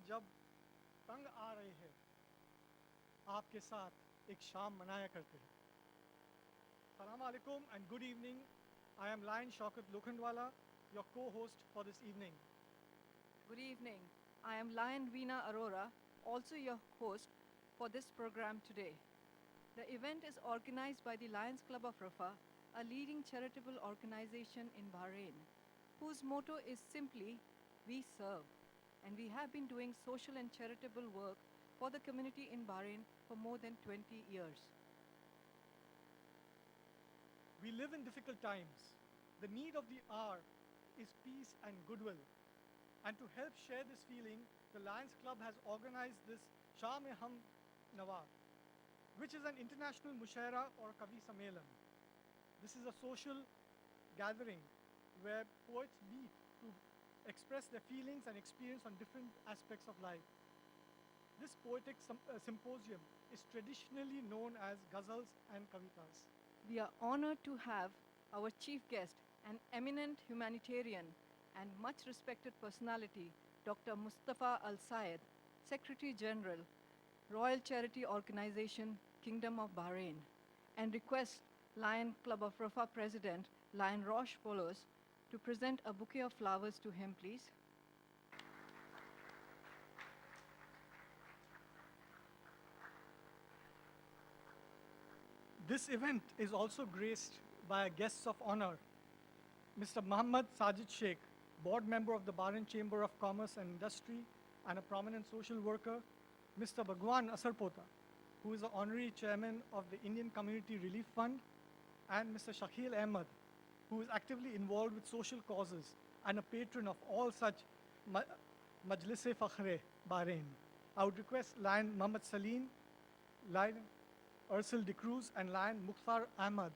जब तंग आ रहे हैं आपके साथ एक शाम मनाया करते हैं. Assalamu alaikum and good evening. I am Lion Shaukat Lokhandwala, your co-host for this evening. Good evening. I am Lion Veena Arora, also your host for this program today. The event is organized by the Lions Club of Riffa, a leading charitable organization in Bahrain, whose motto is simply, "We serve." And we have been doing social and charitable work for the community in Bahrain for more than 20 years. We live in difficult times. The need of the hour is peace and goodwill. And to help share this feeling, the Lions Club has organized this Sham-e-Hum Nawa, which is an international Mushaira or Kavi Sammelan. This is a social gathering where poets meet to express their feelings and experience on different aspects of life. This poetic symposium is traditionally known as ghazals and kavitas. We are honored to have our chief guest, an eminent humanitarian and much respected personality, Dr. Mustafa Al Sayed, Secretary General, Royal Charity Organization, Kingdom of Bahrain, and request Lion Club of Riffa President Lion Roche Polos to present a bouquet of flowers to him, please. This event is also graced by guests of honor, Mr. Muhammad Sajid Sheikh, board member of the Bahrain Chamber of Commerce and Industry and a prominent social worker, Mr. Bhagwan Asarpota, who is the honorary chairman of the Indian Community Relief Fund, and Mr. Shakil Ahmed, who is actively involved with social causes and a patron of all such Majlis-e Fakhre Bahrain. I would request Lion Muhammad Salim, Lion Ursul de Cruz, and Lion Mukhtar Ahmad,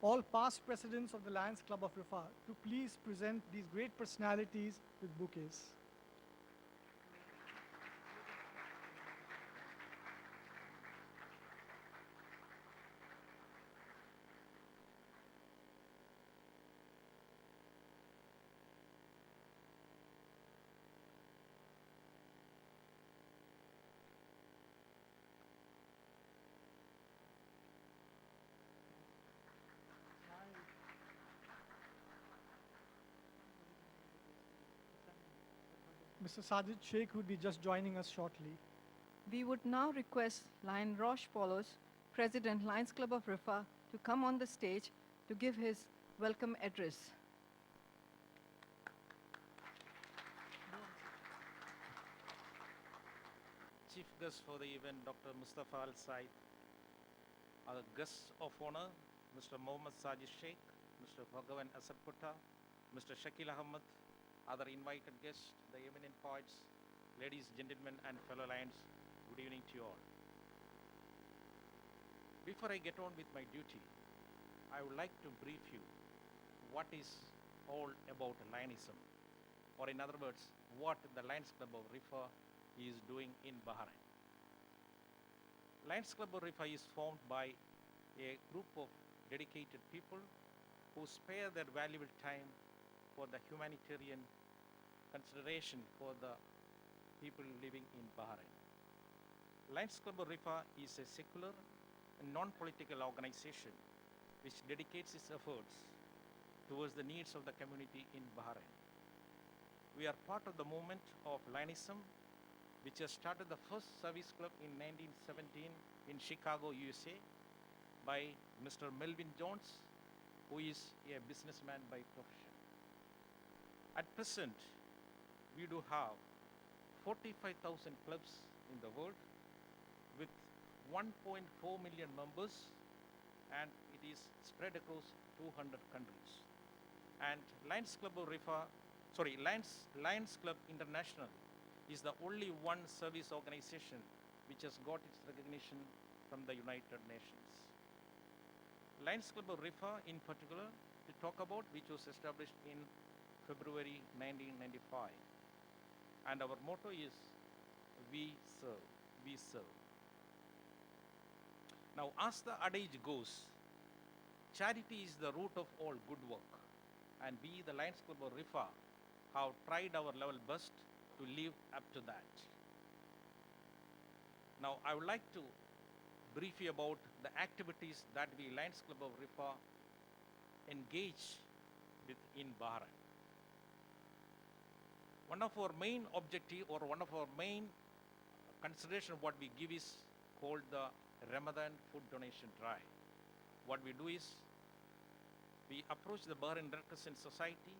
all past presidents of the Lions Club of Riffa, to please present these great personalities with bouquets. Mr. Sajid Sheikh would be just joining us shortly. We would now request Lion Roche Polos, President Lions Club of Riffa, to come on the stage to give his welcome address. Chief guest for the event, Dr. Mustafa Al Said. Our guests of honor, Mr. Mohammad Sajid Sheikh, Mr. Bhagavan Asarputta, Mr. Shakil Ahmed, other invited guests, the eminent poets, ladies, gentlemen, and fellow Lions, good evening to you all. Before I get on with my duty, I would like to brief you what is all about Lionism, or in other words, what the Lions Club of Riffa is doing in Bahrain. Lions Club of Riffa is formed by a group of dedicated people who spare their valuable time for the humanitarian consideration for the people living in Bahrain. Lions Club of Riffa is a secular and non-political organization which dedicates its efforts towards the needs of the community in Bahrain. We are part of the movement of Lionism, which has started the first service club in 1917 in Chicago, USA, by Mr. Melvin Jones, who is a businessman by profession. At present, we do have 45,000 clubs in the world with 1.4 million members, and it is spread across 200 countries. And Lions Club of Riffa, Lions Club International is the only one service organization which has got its recognition from the United Nations. Lions Club of Riffa in particular, to talk about, which was established in February 1995. And our motto is, "We serve, we serve." Now, as the adage goes, charity is the root of all good work. And we, the Lions Club of Riffa, have tried our level best to live up to that. Now, I would like to brief you about the activities that the Lions Club of Riffa engage with in Bahrain. One of our main objective or one of our main consideration what we give is called the Ramadan food donation drive. What we do is we approach the Bahrain Red Crescent Society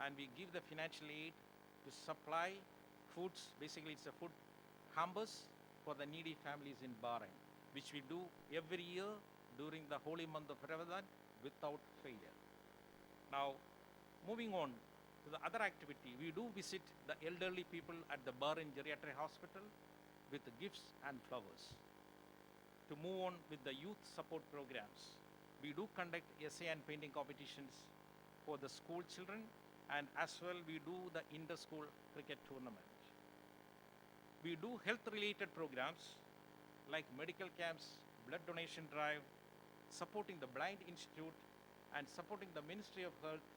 and we give the financial aid to supply foods. Basically, it's a food hampers for the needy families in Bahrain, which we do every year during the holy month of Ramadan without failure. Now, moving on to the other activity, we do visit the elderly people at the Bahrain Geriatric Hospital with gifts and flowers. To move on with the youth support programs, we do conduct essay and painting competitions for the school children, and as well we do the inter-school cricket tournament. We do health-related programs like medical camps, blood donation drive, supporting the Blind Institute, and supporting the Ministry of Health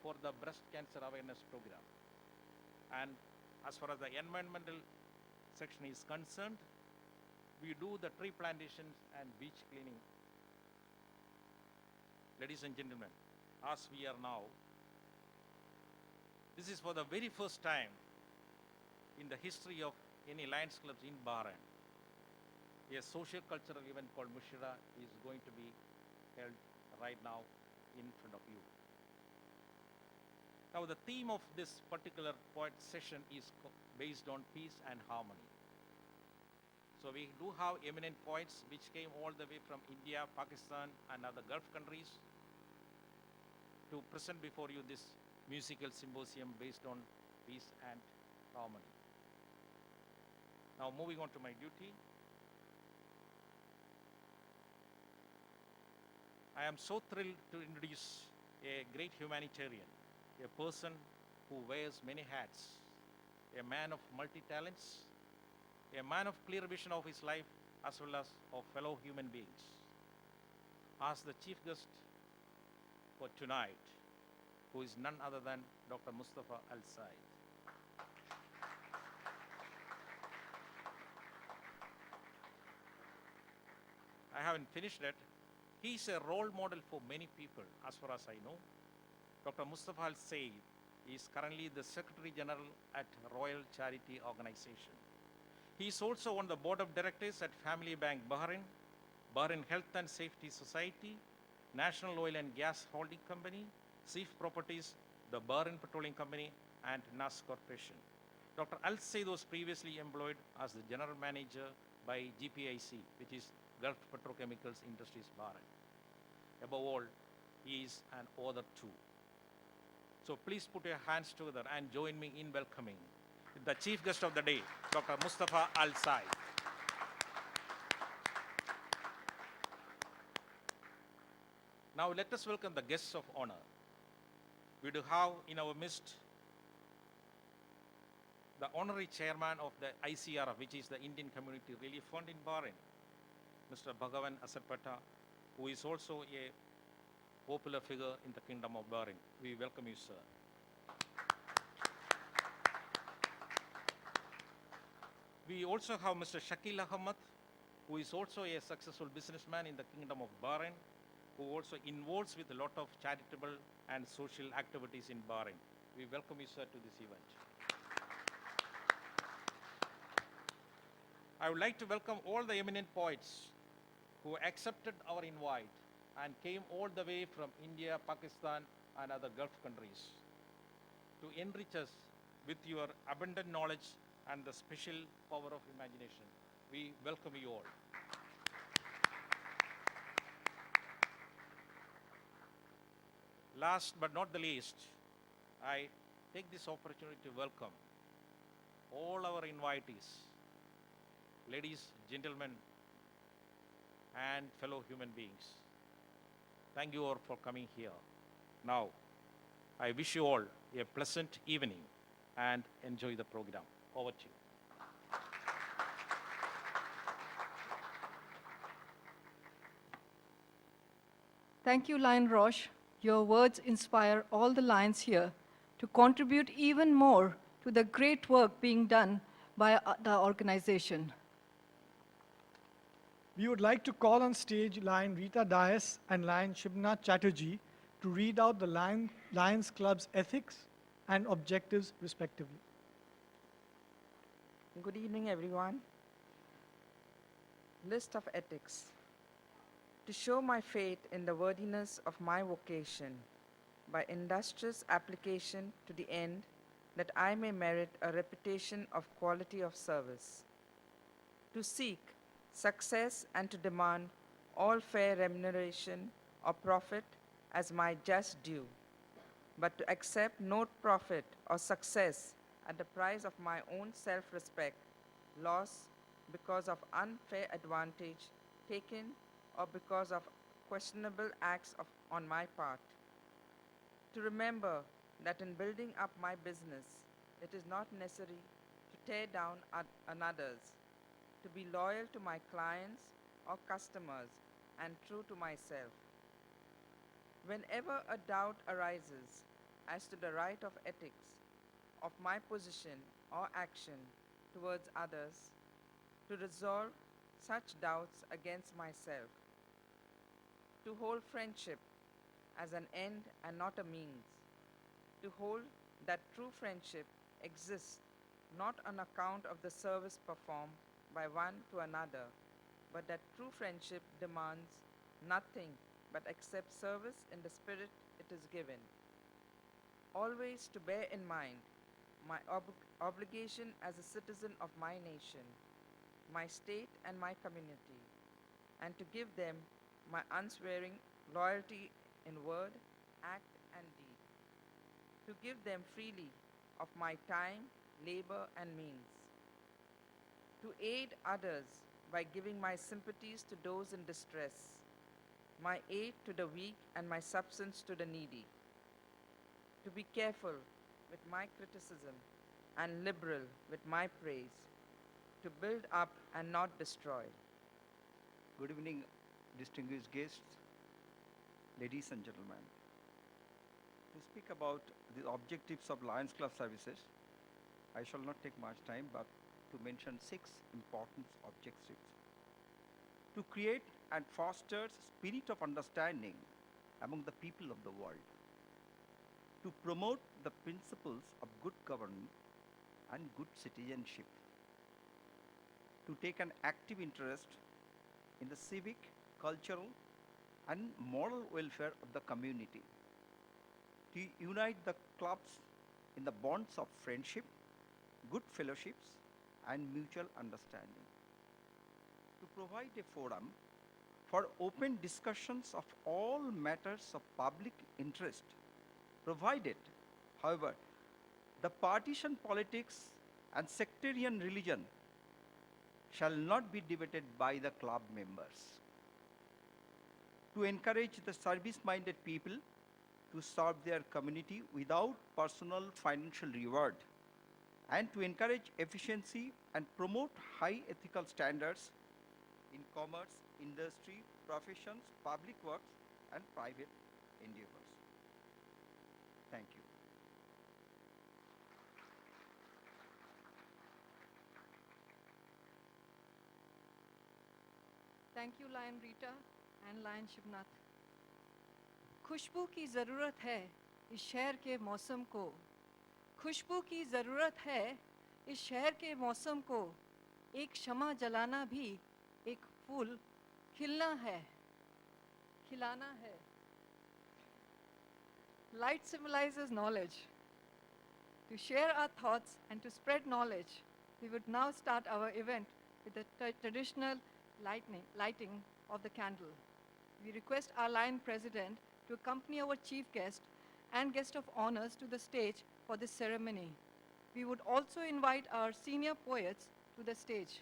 for the breast cancer awareness program. And as far as the environmental section is concerned, we do the tree plantations and beach cleaning. Ladies and gentlemen, as we are now, this is for the very first time in the history of any Lions clubs in Bahrain. A social cultural event called Mushaira is going to be held right now in front of you. Now, the theme of this particular poet session is based on peace and harmony. So we do have eminent poets which came all the way from India, Pakistan, and other Gulf countries to present before you this musical symposium based on peace and harmony. Now, moving on to my duty. I am so thrilled to introduce a great humanitarian, a person who wears many hats, a man of multi-talents, a man of clear vision of his life as well as of fellow human beings. As the chief guest for tonight, who is none other than Dr. Mustafa Al-Said. I haven't finished it. He is a role model for many people, as far as I know. Dr. Mustafa Al-Said is currently the Secretary General at Royal Charity Organization. He is also on the board of directors at Family Bank Bahrain, Bahrain Health and Safety Society, National Oil and Gas Holding Company, Seif Properties, the Bahrain Petroleum Company, and NAS Corporation. Dr. Al-Said was previously employed as the General Manager by GPIC, which is Gulf Petrochemicals Industries Bahrain. Above all, he is an author too. So please put your hands together and join me in welcoming the chief guest of the day, Dr. Mustafa Al-Said. Now let us welcome the guests of honor. We do have in our midst the honorary chairman of the ICRF, which is the Indian Community Relief Fund in Bahrain, Mr. Bhagavan Asarpata, who is also a popular figure in the Kingdom of Bahrain. We welcome you, sir. We also have Mr. Shakil Ahmad, who is also a successful businessman in the Kingdom of Bahrain, who also involves with a lot of charitable and social activities in Bahrain. We welcome you, sir, to this event. I would like to welcome all the eminent poets who accepted our invite and came all the way from India, Pakistan, and other Gulf countries to enrich us with your abundant knowledge and the special power of imagination. We welcome you all. Last but not the least, I take this opportunity to welcome all our invitees, ladies, gentlemen, and fellow human beings. Thank you all for coming here. Now, I wish you all a pleasant evening and enjoy the program. Over to you. Thank you, Lion Roche. Your words inspire all the lions here to contribute even more to the great work being done by the organization. We would like to call on stage Lion Rita Dias and Lion Shibnath Chatterjee to read out the Lions Club's ethics and objectives respectively. Good evening, everyone. List of ethics. To show my faith in the worthiness of my vocation by industrious application to the end that I may merit a reputation of quality of service. To seek success and to demand all fair remuneration or profit as my just due, but to accept no profit or success at the price of my own self-respect, loss because of unfair advantage taken or because of questionable acts on my part. To remember that in building up my business, it is not necessary to tear down another's, to be loyal to my clients or customers and true to myself. Whenever a doubt arises as to the right of ethics of my position or action towards others, to resolve such doubts against myself, to hold friendship as an end and not a means, to hold that true friendship exists not on account of the service performed by one to another, but that true friendship demands nothing but accept service in the spirit it is given. Always to bear in mind my obligation as a citizen of my nation, my state and my community, and to give them my unswearing loyalty in word, act, and deed. To give them freely of my time, labor, and means. To aid others by giving my sympathies to those in distress, my aid to the weak and my substance to the needy. To be careful with my criticism and liberal with my praise. To build up and not destroy. Good evening, distinguished guests, ladies and gentlemen. To speak about the objectives of Lions Club services, I shall not take much time, but to mention 6 important objectives. To create and foster spirit of understanding among the people of the world. To promote the principles of good governance and good citizenship. To take an active interest in the civic, cultural, and moral welfare of the community. To unite the clubs in the bonds of friendship, good fellowships, and mutual understanding. To provide a forum for open discussions of all matters of public interest, provided, however, the partisan politics and sectarian religion shall not be debated by the club members. To encourage the service-minded people to serve their community without personal financial reward, and to encourage efficiency and promote high ethical standards in commerce, industry, professions, public works, and private endeavors. Thank you. Thank you, Lion Rita and Lion Shibnath. खुशबू की ज़रूरत है इस शहर के मौसम को, खुशबू की ज़रूरत है इस शहर के मौसम को, एक शमा जलाना भी एक फूल खिलना है, खिलाना है. Light symbolizes knowledge. To share our thoughts and to spread knowledge, we would now start our event with the traditional lighting of the candle. We request our Lion President to accompany our chief guest and guest of honors to the stage for this ceremony. We would also invite our senior poets to the stage.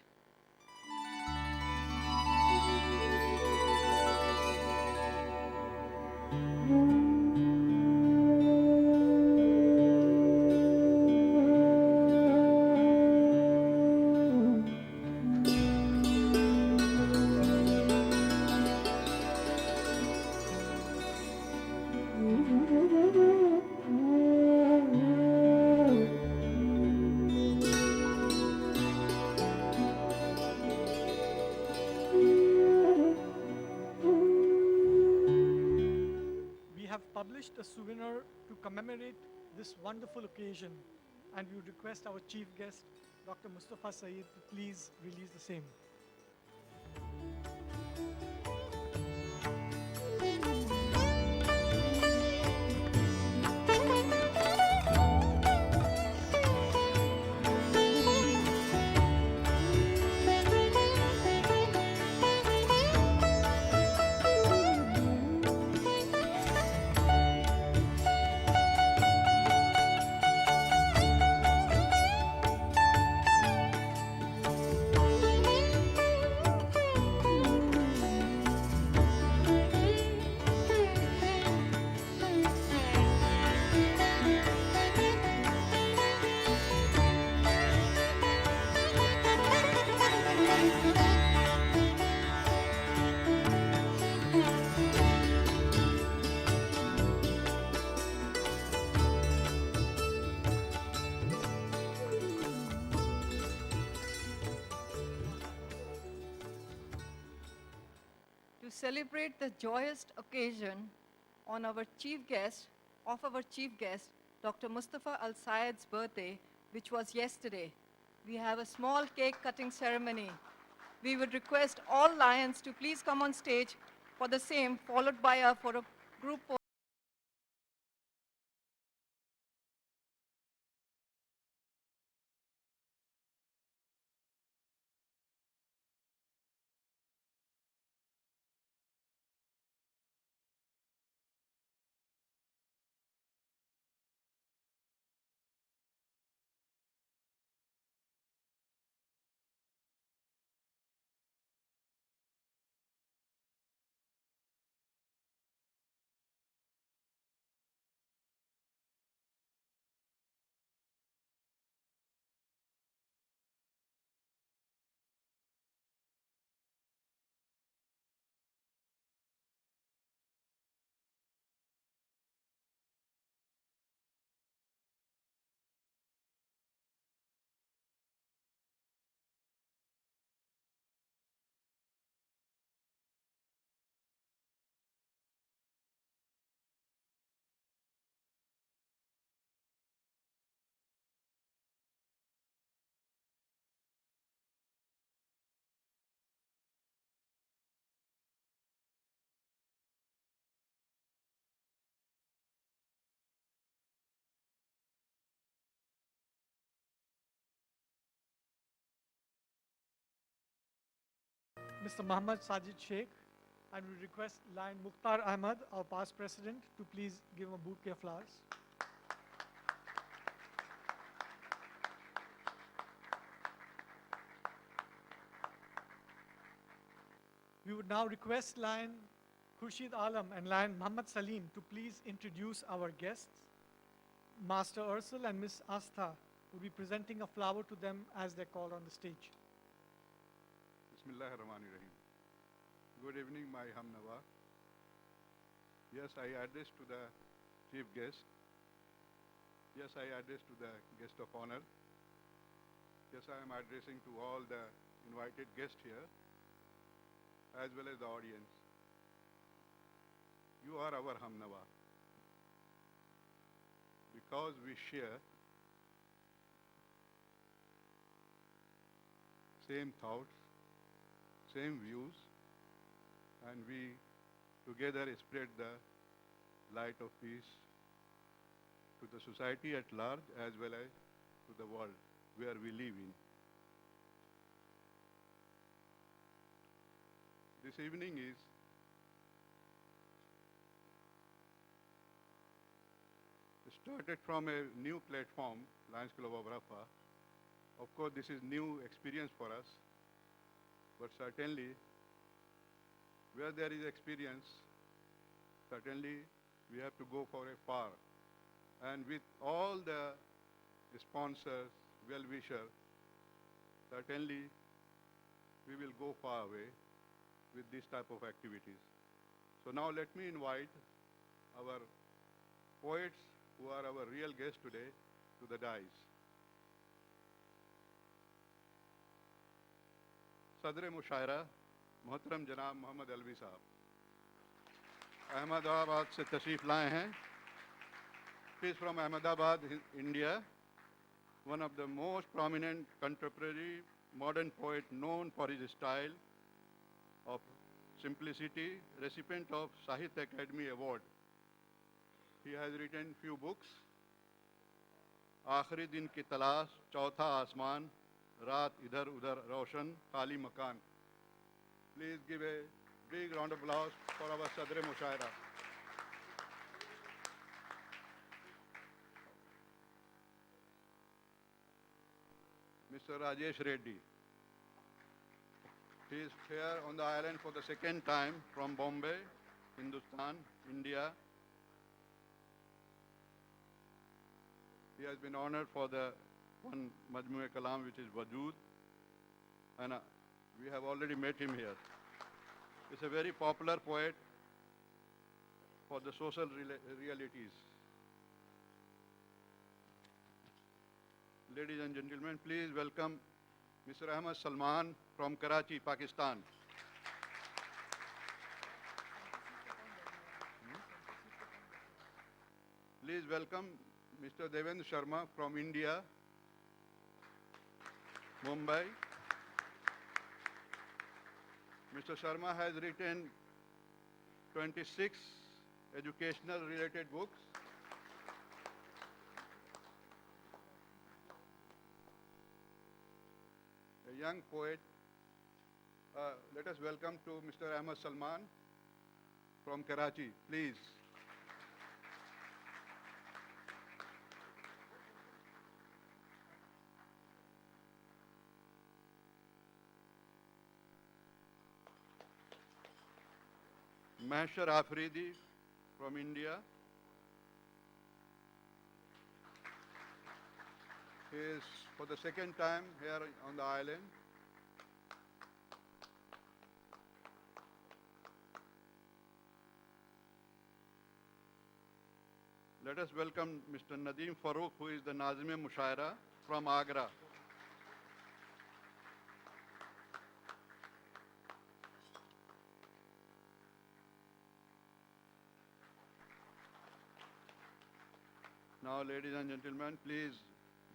a souvenir to commemorate this wonderful occasion, and we would request our chief guest, Dr. Mustafa Saeed, to please release the same. To celebrate the joyous occasion on our chief guest, Dr. Mustafa Al Sayed's birthday, which was yesterday, we have a small cake cutting ceremony. We would request all lions to please come on stage for the same, followed by a group photo. Mr. Muhammad Sajid Sheikh, and we request Lion Mukhtar Ahmad, our past president, to please give him a bouquet of flowers. We would now request Lion Khurshid Alam and Lion Muhammad Salim to please introduce our guests. Master Ursel and Miss Astha will be presenting a flower to them as they're called on the stage. Bismillahirrahmanirrahim. Good evening, my Hamnawa. Yes, I address to the chief guest. Yes, I address to the guest of honor. Yes, I am addressing to all the invited guests here, as well as the audience. You are our Hamnawa. Because we share same thoughts, same views, and we together spread the light of peace to the society at large as well as to the world where we live in. This evening is started from a new platform, Lions Club of Riffa. Of course, this is new experience for us, but certainly where there is experience, certainly we have to go for a far. And with all the sponsors, well-wishers, certainly we will go far away with this type of activities. So now let me invite our poets who are our real guests today to the dais. सदर मुशायरा मोहतरम जनाब मोहम्मद अलवी साहब अहमदाबाद से तशरीफ़ लाए हैं She is from Ahmedabad, India, one of the most prominent contemporary modern poet known for his style of simplicity, recipient of Sahitya Academy Award. He has written few books, आखिरी दिन की तलाश, चौथा आसमान, रात इधर उधर रोशन, खाली मकान. Please give a big round of applause for our Sadr Mushaira. Mr. Rajesh Reddy. He is here on the island for the second time from Bombay, Hindustan, India. He has been honored for the one Majmua Kalam, which is Wajood, and we have already met him here. He's a very popular poet for the social realities. Ladies and gentlemen, please welcome Mr. Ahmad Salman from Karachi, Pakistan. Please welcome Mr. Devendra Sharma from India, Mumbai. Mr. Sharma has written 26 educational related books. A young poet. Let us welcome to Mr. Ahmad Salman from Karachi, please. Mahshar Afridi from India. He is for the second time here on the island. Let us welcome Mr. Nadeem Farooq, who is the Nazim-e Mushaira from Agra. Now, ladies and gentlemen, please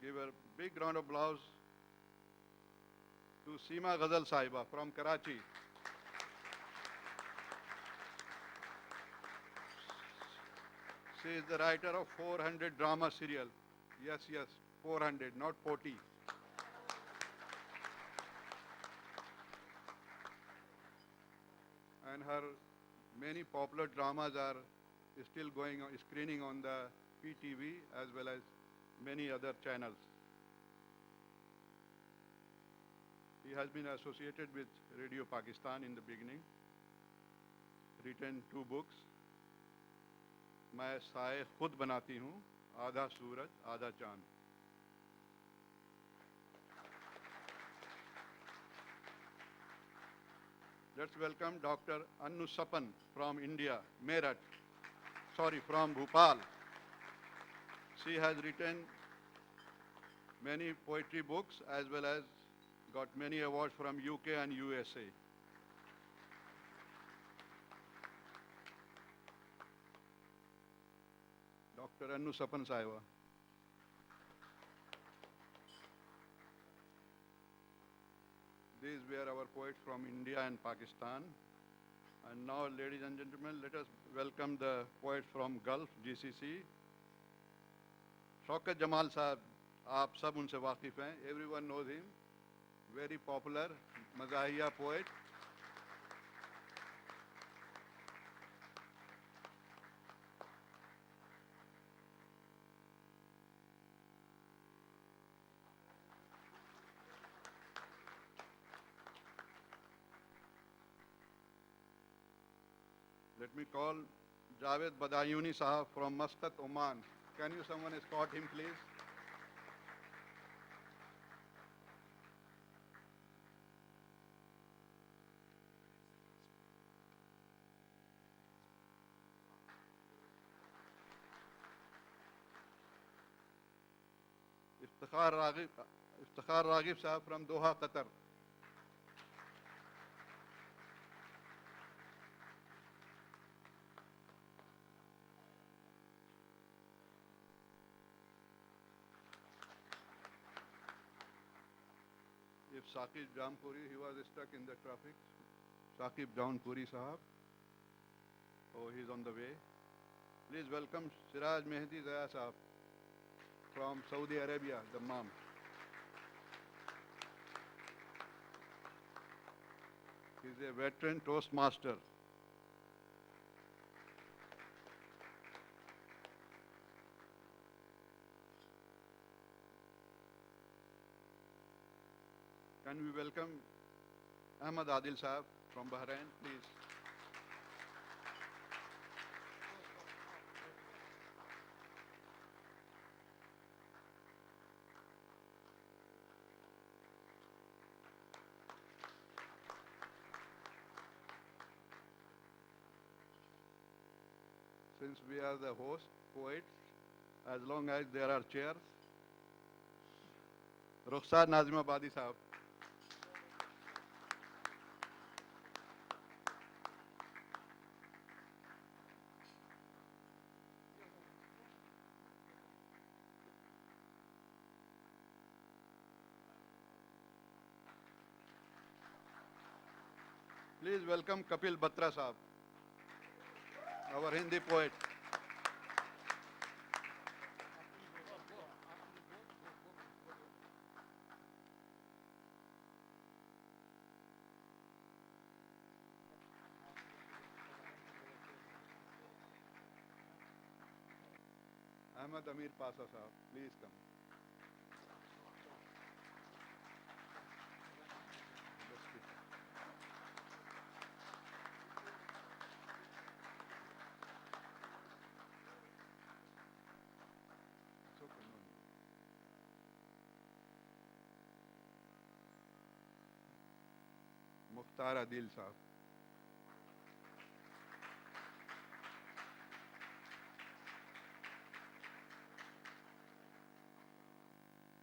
give a big round of applause to Seema Ghazal Sahiba from Karachi. She is the writer of 400 drama serial. Yes, 400, not 40. And her many popular dramas are still going on, screening on the PTV as well as many other channels. He has been associated with Radio Pakistan in the beginning, written 2 books. मैं साए खुद बनाती हूँ, आधा सूरज आधा चांद. Let's welcome Dr. Annu Sapan from India, Meerut. From Bhopal. She has written many poetry books as well as got many awards from UK and USA. Dr. Annu Sapan Sahiba. These were our poets from India and Pakistan. And now, ladies and gentlemen, let us welcome the poet from Gulf, GCC. Shaukat Jamal Sahab, आप सब उनसे वाकिफ हैं. Everyone knows him. Very popular Mazahiya poet. Let me call Javed Badayuni Sahab from Muscat, Oman. Can you someone escort him, please? Iftikhar Raghib Sahab from Doha, Qatar. If Saqib Jampuri, he was stuck in the traffic. Saqib Jampuri Sahab. Oh, he's on the way. Please welcome Siraj Mehdi Zaya Sahab from Saudi Arabia, the mom. He's a veteran Toastmaster. Can we welcome Ahmad Adil Sahab from Bahrain, please? Since we are the host, poets, as long as there are chairs, Rukhsar Nazima Badi Sahab. Please welcome Kapil Batra Sahab, our Hindi poet. Ahmad Amir Pasa Sahab, please come. It's okay, no need. Mukhtar Adil Sahab.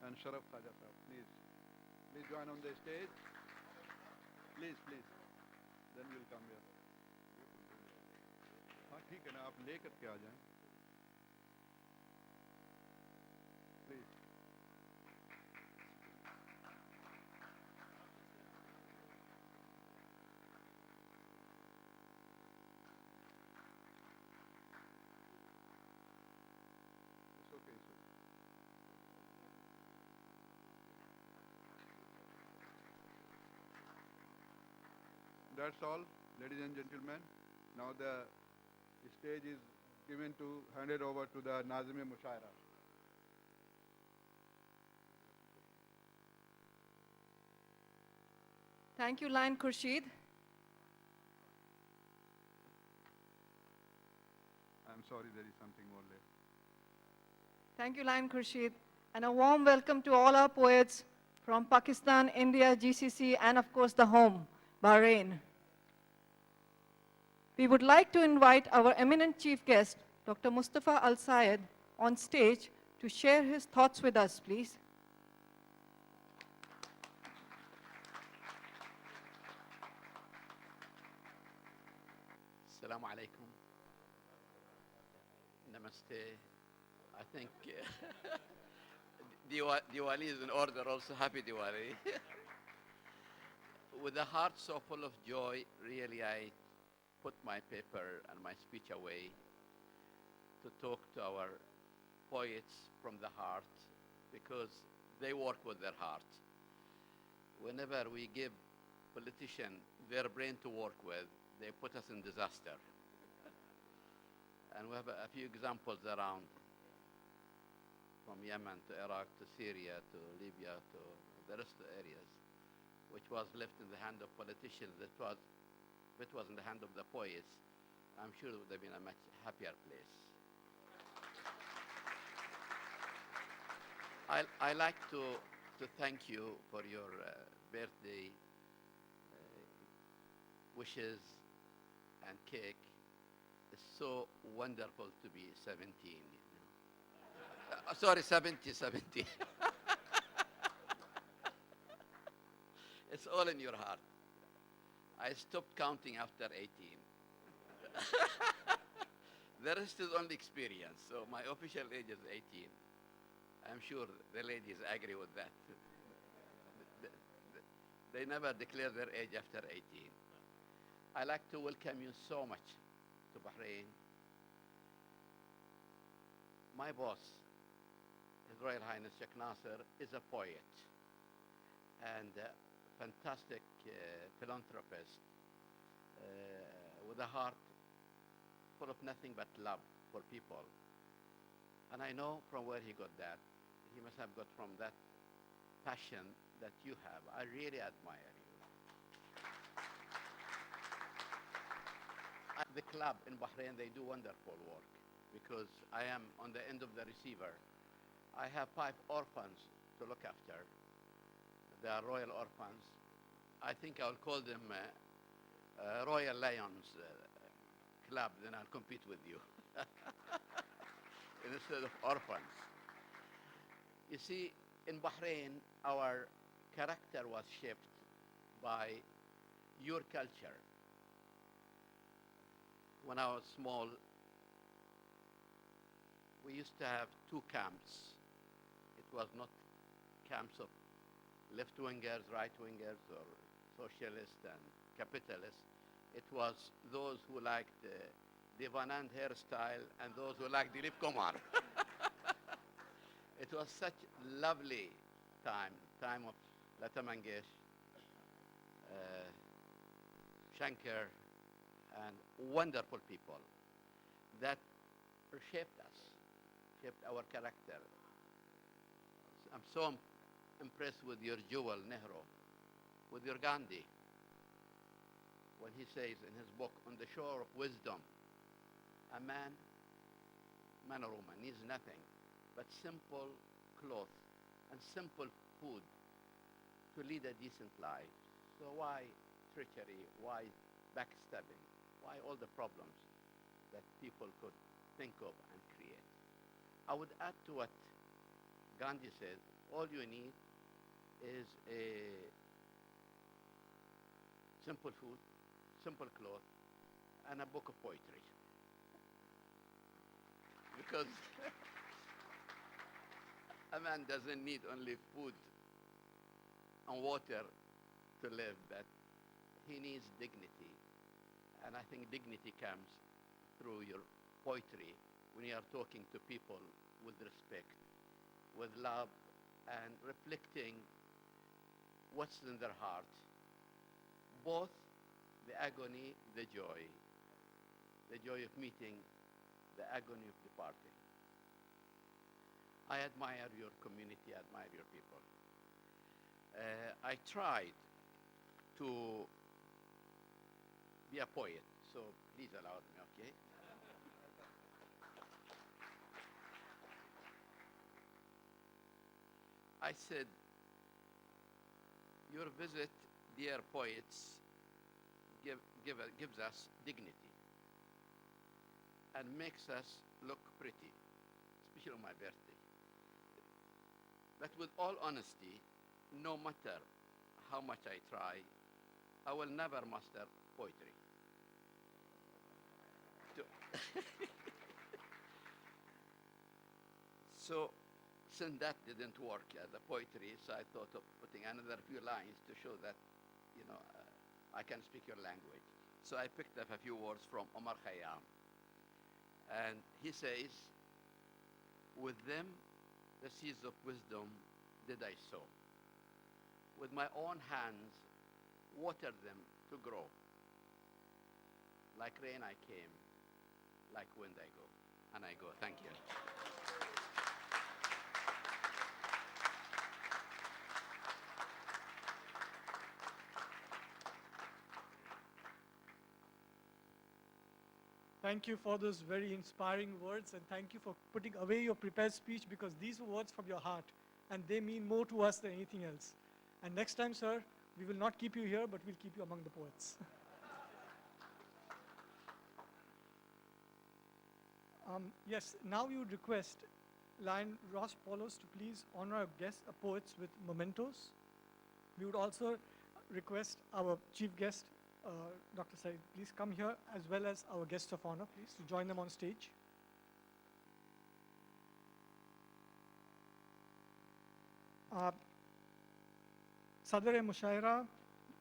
And Sharaf Khaja Sahab, please. Please join on the stage. Please, please. Then we'll come here. हाँ ठीक है ना आप लेकर के आ जाएं. Please. It's okay, it's okay. That's all, ladies and gentlemen. Now the stage is given to, handed over to the Nazim-e Mushaira. Thank you, Lion Khurshid. I'm sorry, there is something more left. Thank you, Lion Khurshid. And a warm welcome to all our poets from Pakistan, India, GCC, and of course the home, Bahrain. We would like to invite our eminent chief guest, Dr. Mustafa Al-Sayed, on stage to share his thoughts with us, please. Assalamu alaikum. Namaste. I think Diwali is in order also. Happy Diwali. With a heart so full of joy, really I put my paper and my speech away to talk to our poets from the heart because they work with their heart. Whenever we give politicians their brain to work with, they put us in disaster. And we have a few examples around, from Yemen to Iraq to Syria to Libya to the rest of the areas, which was left in the hand of politicians. If it was in the hand of the poets, I'm sure it would have been a much happier place. I like to thank you for your birthday wishes and cake. It's so wonderful to be 17. Sorry, 70. It's all in your heart. I stopped counting after 18. The rest is only experience. So my official age is 18. I'm sure the ladies agree with that. They never declare their age after 18. I like to welcome you so much to Bahrain. My boss, His Royal Highness Sheikh Nasser, is a poet and a fantastic philanthropist with a heart full of nothing but love for people. And I know from where he got that. He must have got from that passion that you have. I really admire you. At the club in Bahrain, they do wonderful work because I am on the end of the receiver. I have 5 orphans to look after. They are royal orphans. I think I'll call them Royal Lions Club, then I'll compete with you instead of orphans. You see, in Bahrain, our character was shaped by your culture. When I was small, we used to have 2 camps. It was not camps of left-wingers, right-wingers, or socialists and capitalists. It was those who liked the Van Ant hairstyle and those who liked Dilip Kumar. It was such lovely time of Lata Mangesh, Shankar, and wonderful people that shaped us, shaped our character. I'm so impressed with your jewel, Nehru, with your Gandhi, when he says in his book, On the Shore of Wisdom, a man or woman needs nothing but simple clothes and simple food to lead a decent life. So why treachery? Why backstabbing? Why all the problems that people could think of and create? I would add to what Gandhi says, all you need is a simple food, simple clothes, and a book of poetry. Because a man doesn't need only food and water to live, but he needs dignity. And I think dignity comes through your poetry when you are talking to people with respect, with love, and reflecting what's in their heart, both the agony, the joy of meeting, the agony of departing. I admire your community, I admire your people. I tried to be a poet, so please allow me, okay? I said, your visit, dear poets, gives us dignity and makes us look pretty, especially on my birthday. But with all honesty, no matter how much I try, I will never master poetry. So, since that didn't work as a poetry, so I thought of putting another few lines to show that, I can speak your language. So I picked up a few words from Omar Khayyam. And he says, with them, the seeds of wisdom did I sow. With my own hands, watered them to grow. Like rain I came, like wind I go. And I go. Thank you. Thank you for those very inspiring words, and thank you for putting away your prepared speech, because these were words from your heart and they mean more to us than anything else. And next time, sir, we will not keep you here, but we'll keep you among the poets. Yes, now we would request Lion Ross Paulos to please honor our guests, poets, with mementos. We would also request our chief guest, Dr. Said, please come here, as well as our guests of honor, please, to join them on stage. Sadr-e Mushaira,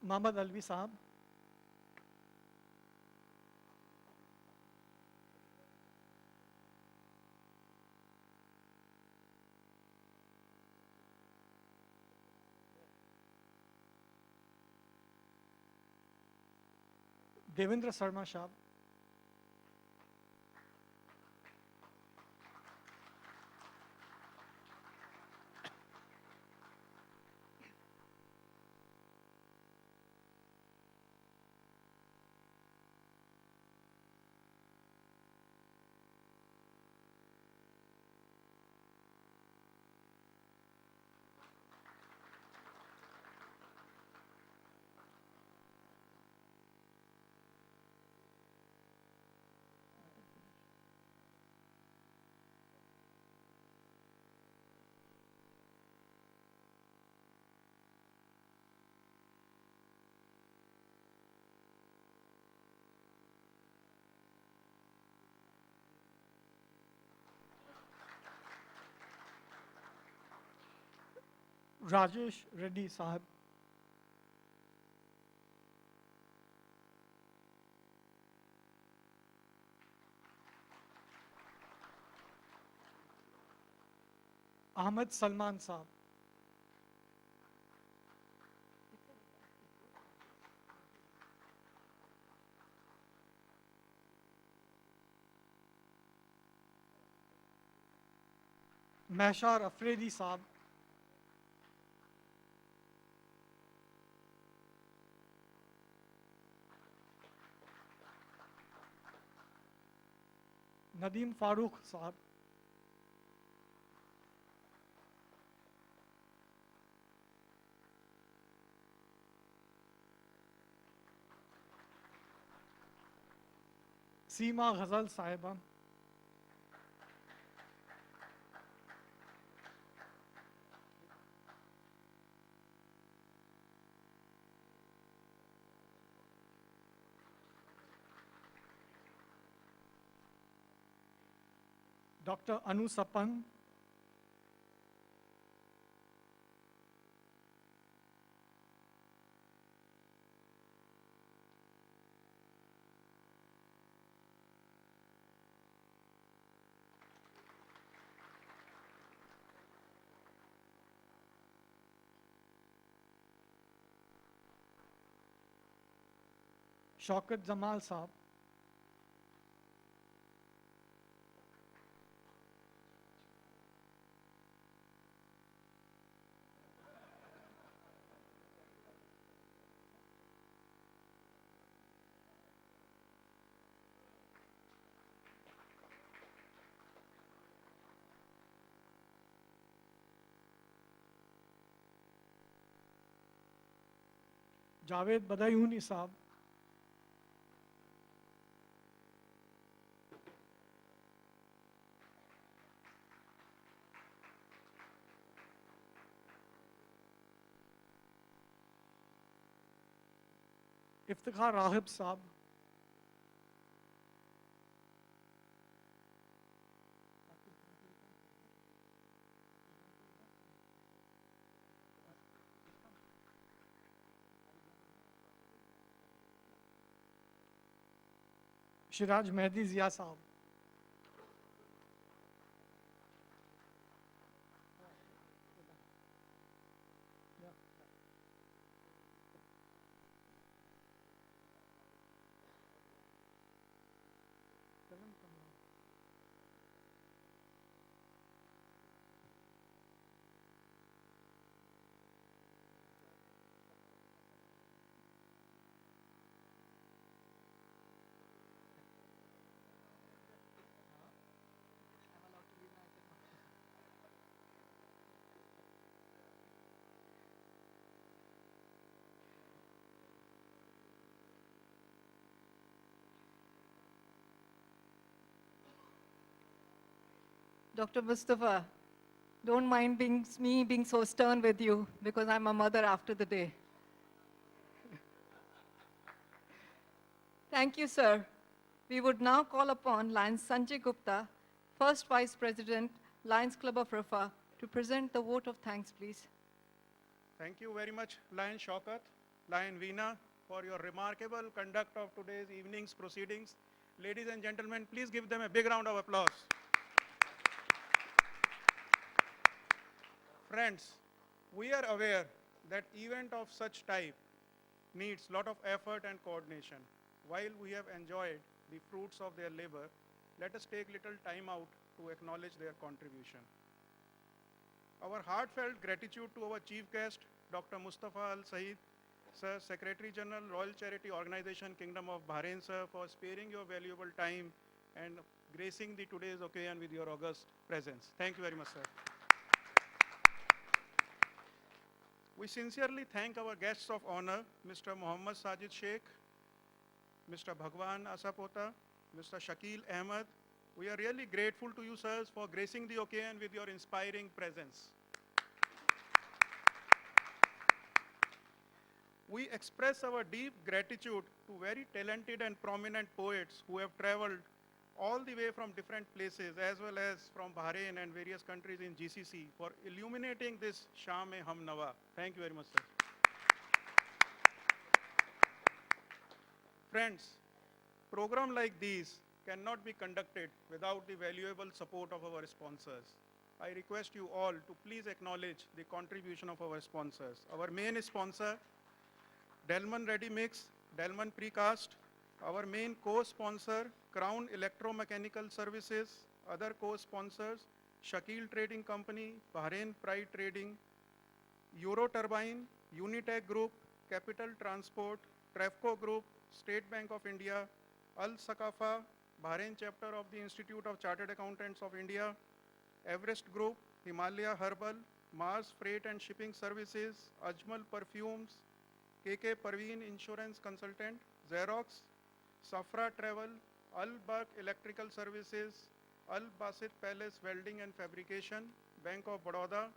Mohammad Alvi Saab, Devendra Sarma Saab, Rajesh Reddy Sahib, Ahmed Salman Saab, Mehshar Afridi Saab, Nadeem Farooq Saab, Seema Ghazal Sahiba, Dr. Anu Sapang, Shaukat Jamal Saab, Javed Badayuni Saab, Iftikhar Rahib Saab, Shiraj Mehdi Zia Saab, Dr. Mustafa, don't mind me being so stern with you because I'm a mother after the day. Thank you, sir. We would now call upon Lions Sanjay Gupta, First Vice President, Lions Club of Riffa, to present the vote of thanks, please. Thank you very much, Lion Shaukat. Lion Veena, for your remarkable conduct of today's evening's proceedings. Ladies and gentlemen, please give them a big round of applause. Friends, we are aware that event of such type needs lot of effort and coordination. While we have enjoyed the fruits of their labor, let us take little time out to acknowledge their contribution. Our heartfelt gratitude to our chief guest, Dr. Mustafa Al Saeed, Sir, Secretary General, Royal Charity Organization, Kingdom of Bahrain, sir, for sparing your valuable time and gracing the today's occasion with your august presence. Thank you very much, sir. We sincerely thank our guests of honor, Mr. Mohammad Sajid Sheikh, Mr. Bhagwan Asapota, Mr. Shakil Ahmed. We are really grateful to you, sirs, for gracing the occasion with your inspiring presence. We express our deep gratitude to very talented and prominent poets who have traveled all the way from different places as well as from Bahrain and various countries in GCC for illuminating this Sham-e-Hum Nawa. Thank you very much, sir. Friends, programs like these cannot be conducted without the valuable support of our sponsors. I request you all to please acknowledge the contribution of our sponsors. Our main sponsor, Delman Ready Mix, Delman Precast. Our main co-sponsor, Crown Electromechanical Services. Other co-sponsors, Shakil Trading Company, Bahrain Pride Trading, Euro Turbine, Unitech Group, Capital Transport, Trefco Group, State Bank of India, Al Sakafa, Bahrain chapter of the Institute of Chartered Accountants of India, Everest Group, Himalaya Herbal, Mars Freight and Shipping Services, Ajmal Perfumes, KK Parveen Insurance Consultant, Xerox, Safra Travel, Al Bark Electrical Services, Al Basit Palace Welding and Fabrication, Bank of Baroda,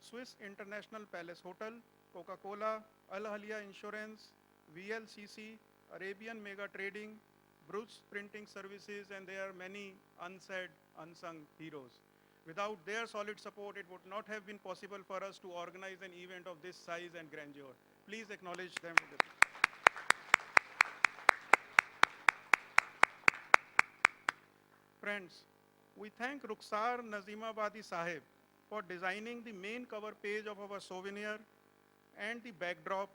Swiss International Palace Hotel, Coca-Cola, Al Halia Insurance, VLCC, Arabian Mega Trading, Bruce Printing Services, and there are many unsaid, unsung heroes. Without their solid support, it would not have been possible for us to organize an event of this size and grandeur. Please acknowledge them. Friends, we thank Rukhsar Nazimabadi Sahib for designing the main cover page of our souvenir and the backdrop,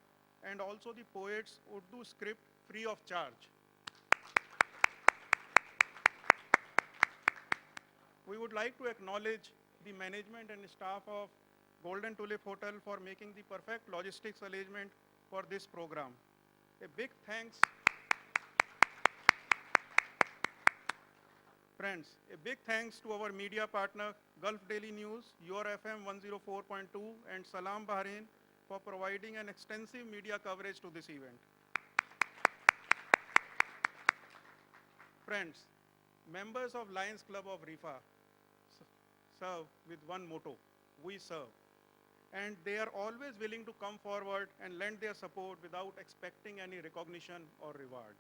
and also the poet's Urdu script free of charge. We would like to acknowledge the management and staff of Golden Tulip Hotel for making the perfect logistics arrangement for this program. A big thanks, friends, a big thanks to our media partner, Gulf Daily News, Your FM 104.2, and Salam Bahrain for providing an extensive media coverage to this event. Friends, members of Lions Club of Riffa serve with one motto: we serve. And they are always willing to come forward and lend their support without expecting any recognition or reward.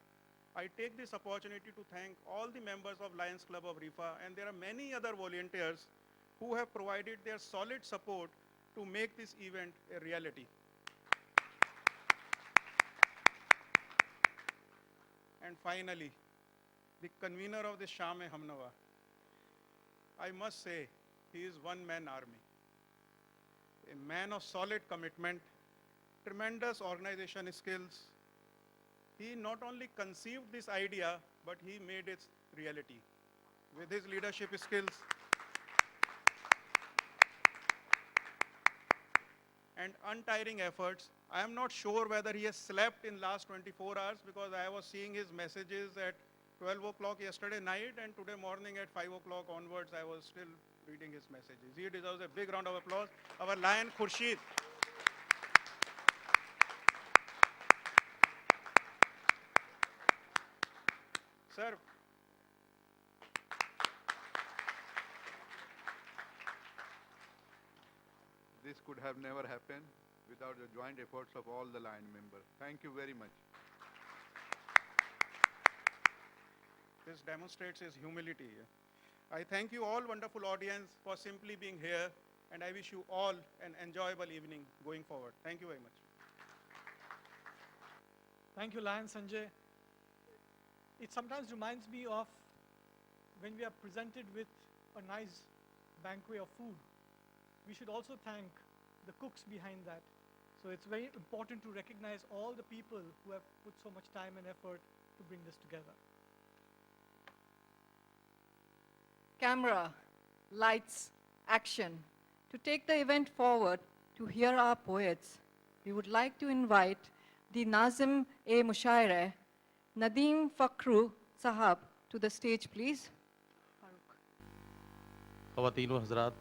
I take this opportunity to thank all the members of Lions Club of Riffa, and there are many other volunteers who have provided their solid support to make this event a reality. And finally, the convener of the Sham-e-Hum Nawa. I must say, he is one-man army. A man of solid commitment, tremendous organization skills. He not only conceived this idea, but he made it reality. With his leadership skills and untiring efforts, I am not sure whether he has slept in last 24 hours, because I was seeing his messages at 12 o'clock yesterday night, and today morning at 5 o'clock onwards, I was still reading his messages. He deserves a big round of applause. Our Lion Khurshid. Sir, this could have never happened without the joint efforts of all the Lion members. Thank you very much. this demonstrates his humility. I thank you all, wonderful audience, for simply being here, and I wish you all an enjoyable evening going forward. Thank you very much. Thank you, Lion Sanjay. It sometimes reminds me of when we are presented with a nice banquet of food. We should also thank the cooks behind that. So it's very important to recognize all the people who have put so much time and effort to bring this together. Camera, lights, action. To take the event forward, to hear our poets, we would like to invite the Nazim A. Mushaira, Nadeem Fakhru Sahab, to the stage, please. Farooq. ख़वातीन व हज़रात,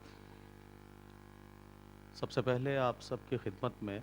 सबसे पहले आप सबकी खिदमत में